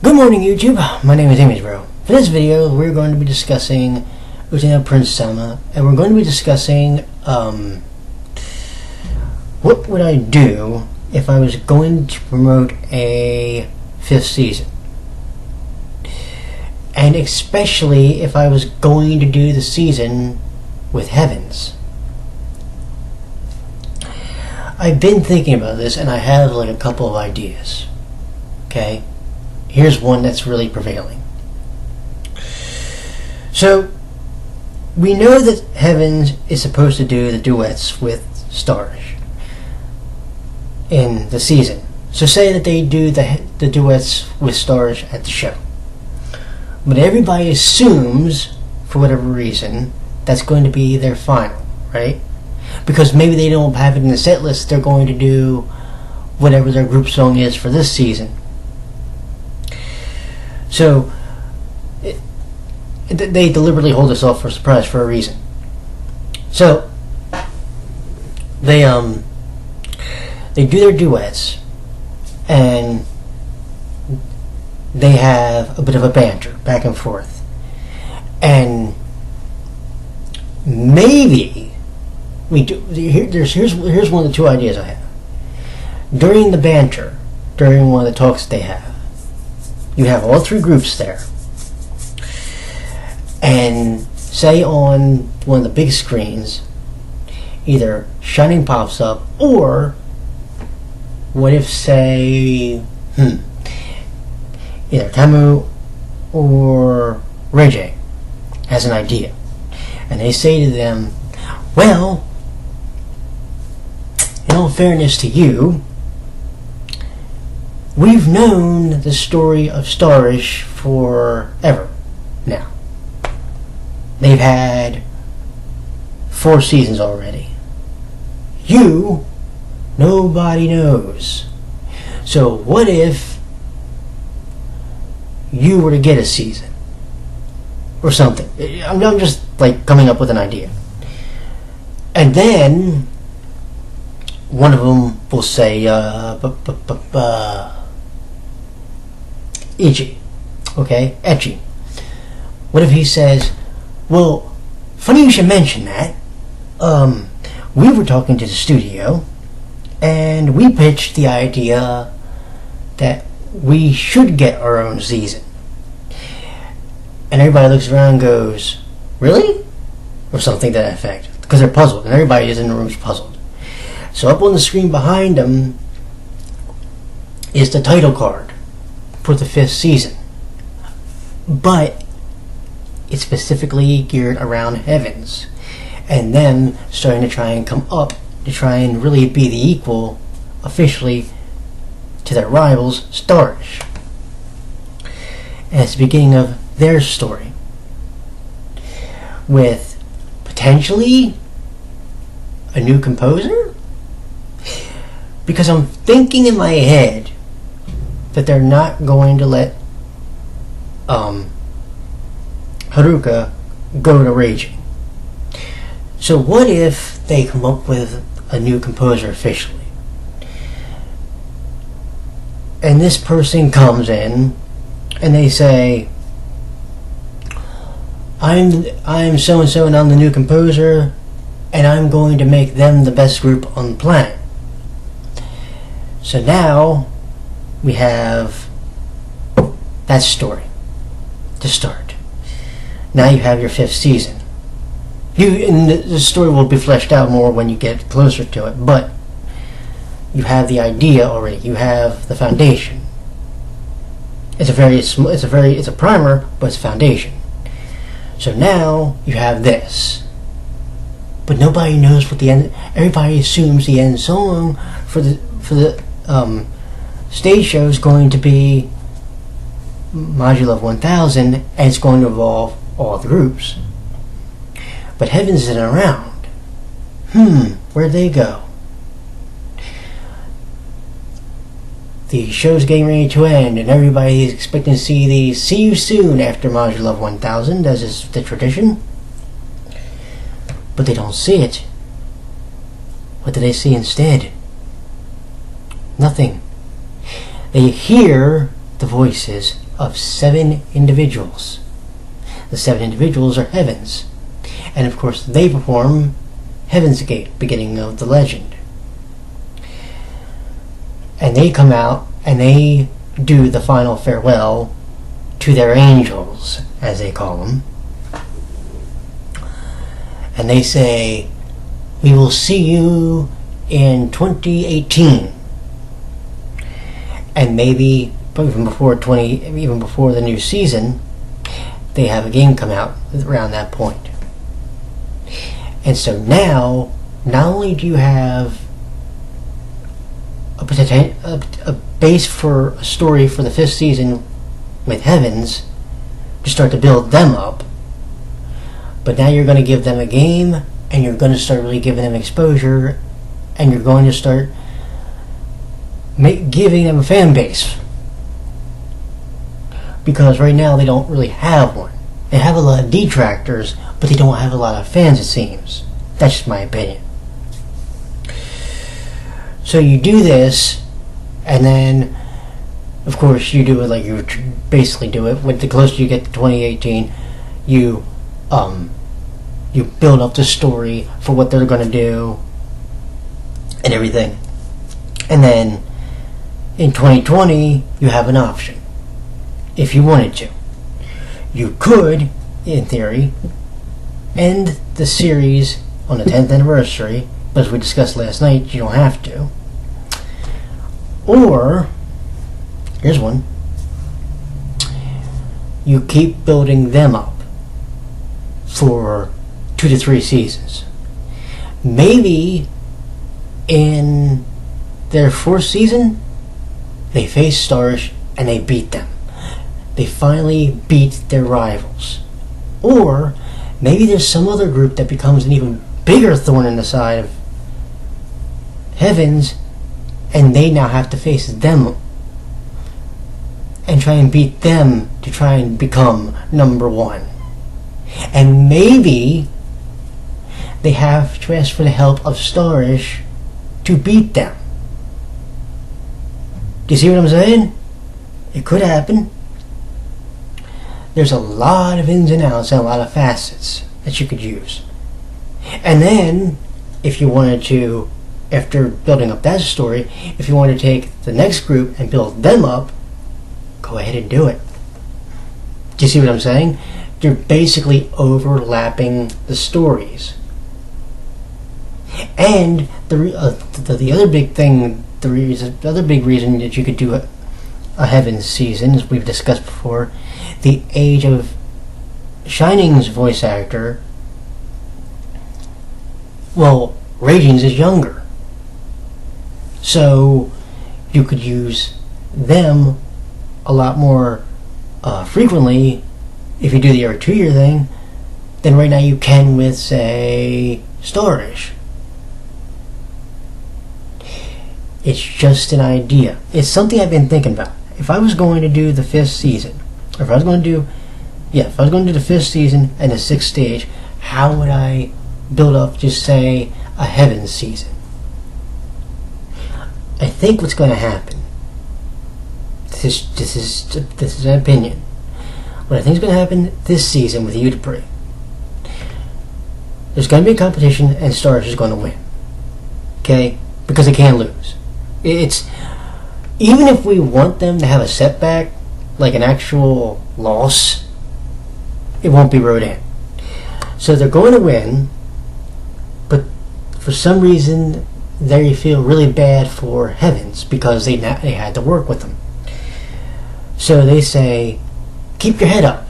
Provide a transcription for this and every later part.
Good morning, YouTube. My name is ImageBro. For this video, we're going to be discussing UtaPri, and we're going to be discussing what would I do if I was going to promote a 5th season, and especially if I was going to do the season with Heavens. I've been thinking about this, and I have like a couple of ideas. Okay, here's one that's really prevailing. So we know that Heavens is supposed to do the duets with STARISH in the season. So say that they do the duets with STARISH at the show, but everybody assumes, for whatever reason, that's going to be their final, right? Because maybe they don't have it in the set list, they're going to do whatever their group song is for this season. So they deliberately hold us off for a surprise for a reason. So they do their duets, and they have a bit of a banter back and forth, and maybe we do. Here's one of the two ideas I have. During the banter, during one of the talks they have, you have all three groups there, and say on one of the big screens, either Shining pops up, or what if, say, either Tamu or Ray J has an idea, and they say to them, well, in all fairness to you, we've known the story of STARISH forever now. They've had 4 seasons already. You, nobody knows. So what if you were to get a season? Or something. I'm just like coming up with an idea. And then one of them will say, Ichi. Okay? Etchy. What if he says, well, funny you should mention that. We were talking to the studio, and we pitched the idea that we should get our own season. And everybody looks around and goes, really? Or something to that effect. Because they're puzzled, and everybody is in the room is puzzled. So up on the screen behind them is the title card for the 5th season. But it's specifically geared around Heavens, and them starting to try and come up to try and really be the equal officially to their rivals, STARISH. And it's the beginning of their story, with potentially a new composer? Because I'm thinking in my head that they're not going to let Haruka go to Raging. So what if they come up with a new composer officially? And this person comes in and they say, I'm so-and-so and I'm the new composer, and I'm going to make them the best group on the planet. So now we have that story to start. Now you have your 5th season. And the story will be fleshed out more when you get closer to it, but you have the idea already. You have the foundation. It's a primer, but it's a foundation. So now you have this, but nobody knows what the end. Everybody assumes the end song for the stage show is going to be Modulo 1000, and it's going to involve all the groups. But Heavens isn't around. Where'd they go? The show's getting ready to end, and everybody is expecting to see the "See you soon" after Modulo 1000, as is the tradition. But they don't see it. What do they see instead? Nothing. They hear the voices of 7 individuals. The 7 individuals are heavens, and of course they perform Heaven's Gate, beginning of the legend. And they come out and they do the final farewell to their angels, as they call them. And they say, "We will see you in 2018." And maybe even before the new season, they have a game come out around that point. And so now, not only do you have a base for a story for the 5th season with Heavens to start to build them up, but now you're going to give them a game, and you're going to start really giving them exposure, and you're going to start giving them a fan base. Because right now they don't really have one. They have a lot of detractors, but they don't have a lot of fans, it seems. That's just my opinion. So you do this, and then, of course, you do it like you basically do it. With the closer you get to 2018, you build up the story for what they're going to do and everything. And then in 2020, you have an option. If you wanted to, you could, in theory, end the series on the 10th anniversary, but as we discussed last night, you don't have to. Or, here's one, you keep building them up for 2 to 3 seasons. Maybe in their 4th season, they face STARISH and they beat them. They finally beat their rivals. Or maybe there's some other group that becomes an even bigger thorn in the side of Heavens, and they now have to face them and try and beat them to try and become number 1. And maybe they have to ask for the help of STARISH to beat them. Do you see what I'm saying? It could happen. There's a lot of ins and outs and a lot of facets that you could use. And then, if you wanted to, after building up that story, if you want to take the next group and build them up, go ahead and do it. Do you see what I'm saying? You're basically overlapping the stories. And the other big thing, the other big reason that you could do a Heaven's season, as we've discussed before, the age of Shining's voice actor, well, Raging's is younger. So you could use them a lot more frequently if you do the every 2-year thing than right now you can with, say, STARISH. It's just an idea. It's something I've been thinking about. If I was going to do the 5th season, or if I was going to do the 5th season and the 6th stage, how would I build up, just say, a Heaven's season? I think what's going to happen, this is an opinion, what I think is going to happen this season with UtaPri, there's going to be a competition and STARISH is going to win. Okay? Because they can't lose. It's, even if we want them to have a setback, like an actual loss, it won't be wrote in. So they're going to win, but for some reason they feel really bad for Heavens because they had to work with them. So they say, keep your head up,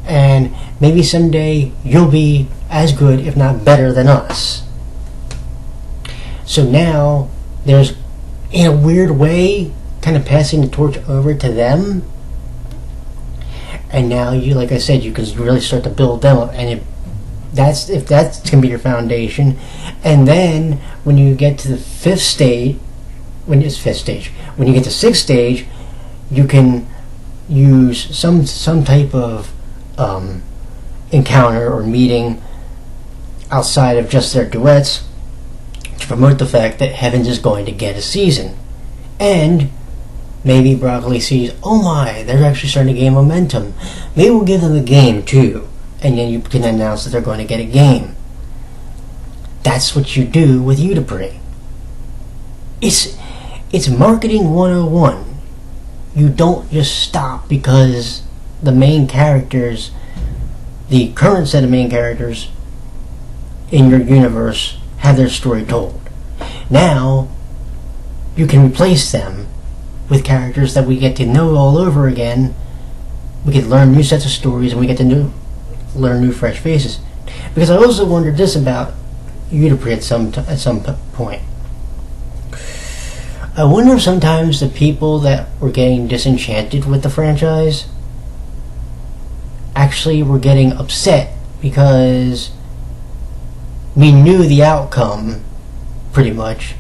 and maybe someday you'll be as good, if not better, than us. So now there's, in a weird way, kind of passing the torch over to them, and now you, like I said, you can really start to build them up, and if that's gonna be your foundation. And then when you get to the 5th stage, when you get to 6th stage, you can use some type of encounter or meeting outside of just their duets to promote the fact that Heavens is going to get a season. And Maybe Broccoli sees, oh my, they're actually starting to gain momentum. Maybe we'll give them a game too. And then you can announce that they're going to get a game. That's what you do with UtaPri. It's marketing 101. You don't just stop because the main characters, the current set of main characters in your universe have their story told. Now, you can replace them with characters that we get to know all over again. We get to learn new sets of stories, and we get to learn new fresh faces. Because I also wondered this about UtaPri at some point. I wonder if sometimes the people that were getting disenchanted with the franchise actually were getting upset because we knew the outcome, pretty much.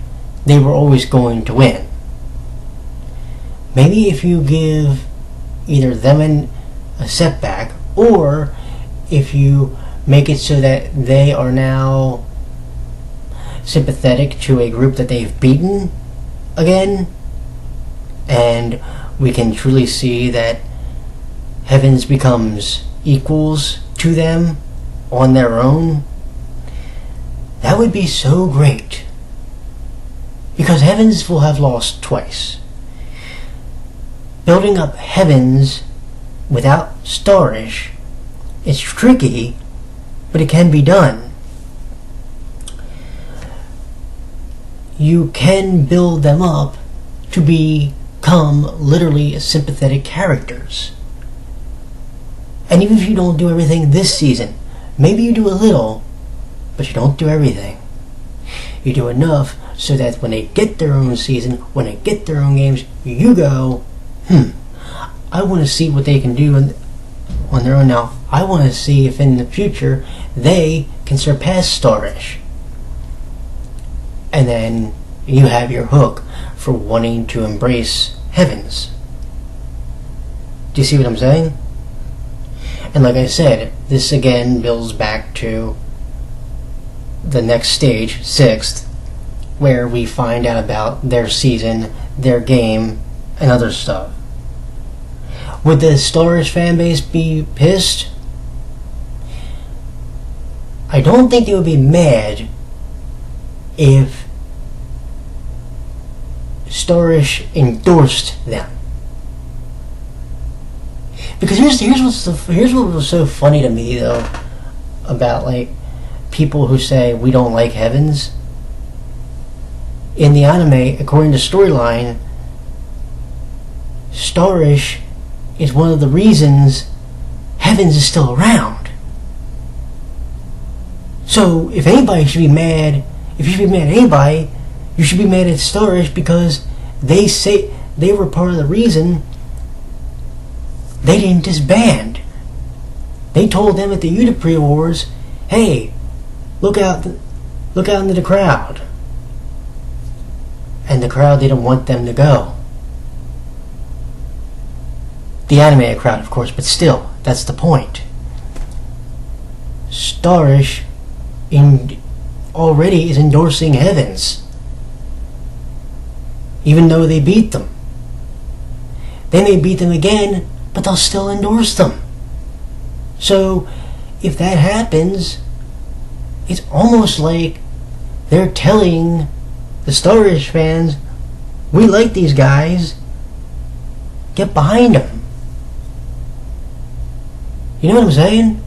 They were always going to win. Maybe if you give either them a setback, or if you make it so that they are now sympathetic to a group that they've beaten again, and we can truly see that Heavens becomes equals to them on their own, that would be so great. Because Heavens will have lost twice. Building up Heavens without STARISH is tricky, but it can be done. You can build them up to become literally sympathetic characters. And even if you don't do everything this season, maybe you do a little, but you don't do everything. You do enough so that when they get their own season, when they get their own games, you go, I want to see what they can do on their own now. I want to see if in the future they can surpass STARISH. And then you have your hook for wanting to embrace Heavens. Do you see what I'm saying? And like I said, this again builds back to the next stage, 6th, where we find out about their season, their game, and other stuff. Would the STARISH fanbase be pissed? I don't think they would be mad if STARISH endorsed them. Because here's what was so funny to me though about like people who say we don't like Heavens. In the anime, according to storyline, STARISH is one of the reasons Heavens is still around. So if anybody should be mad, if you should be mad at anybody, you should be mad at STARISH because they say they were part of the reason they didn't disband. They told them at the UtaPri Awards, hey, look out into the crowd. And the crowd didn't want them to go. The animated crowd, of course, but still, that's the point. STARISH already is endorsing Heavens, even though they beat them. They may beat them again, but they'll still endorse them. So, if that happens, it's almost like they're telling the STARISH fans, we like these guys, get behind them. You know what I'm saying?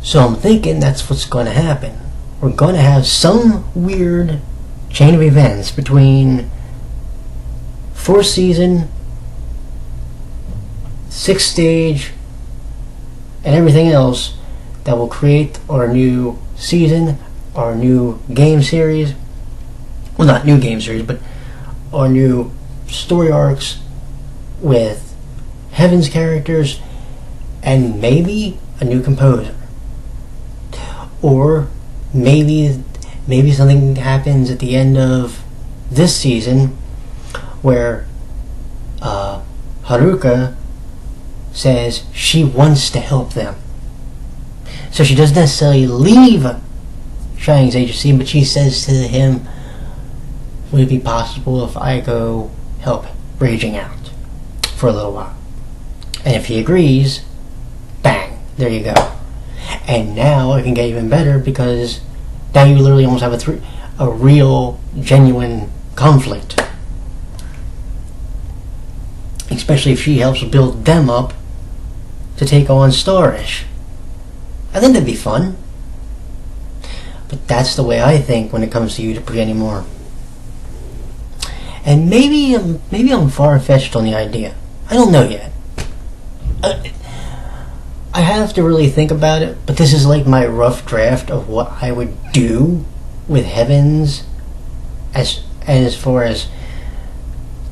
So I'm thinking that's what's going to happen. We're going to have some weird chain of events between 4th season, 6th stage, and everything else that will create our new season, our new game series. Well, not new game series, but our new story arcs with Heavens characters and maybe a new composer. Or maybe something happens at the end of this season where Haruka says she wants to help them. So she doesn't necessarily leave Shining's agency, but she says to him, would it be possible if I go help raging out for a little while. And if he agrees, bang, there you go. And now it can get even better, because now you literally almost have a real, genuine conflict. Especially if she helps build them up to take on STARISH. I think that'd be fun. But that's the way I think when it comes to UtaPri anymore. And maybe I'm far-fetched on the idea. I don't know yet. I have to really think about it, but this is like my rough draft of what I would do with Heavens as far as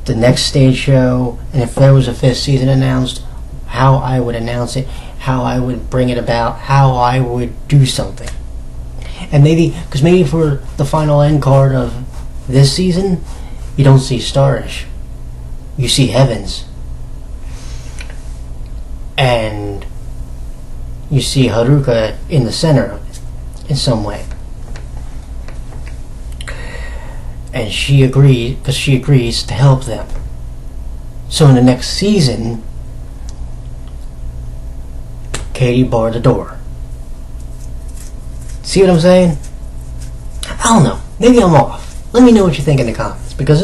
the next stage show, and if there was a 5th season announced, how I would announce it, how I would bring it about, how I would do something. And maybe for the final end card of this season, you don't see STARISH, you see Heavens, and you see Haruka in the center of it in some way. And she agrees to help them. So in the next season, Katie barred the door. See what I'm saying? I don't know. Maybe I'm off. Let me know what you think in the comments, because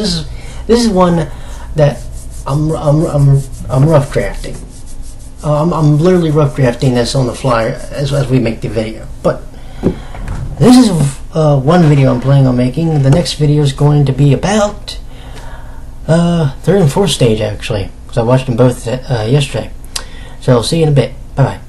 this is one that I'm rough drafting. I'm literally rough drafting this on the fly as we make the video. But this is one video I'm planning on making. The next video is going to be about 3rd and 4th stage, actually, because I watched them both yesterday. So I'll see you in a bit. Bye bye.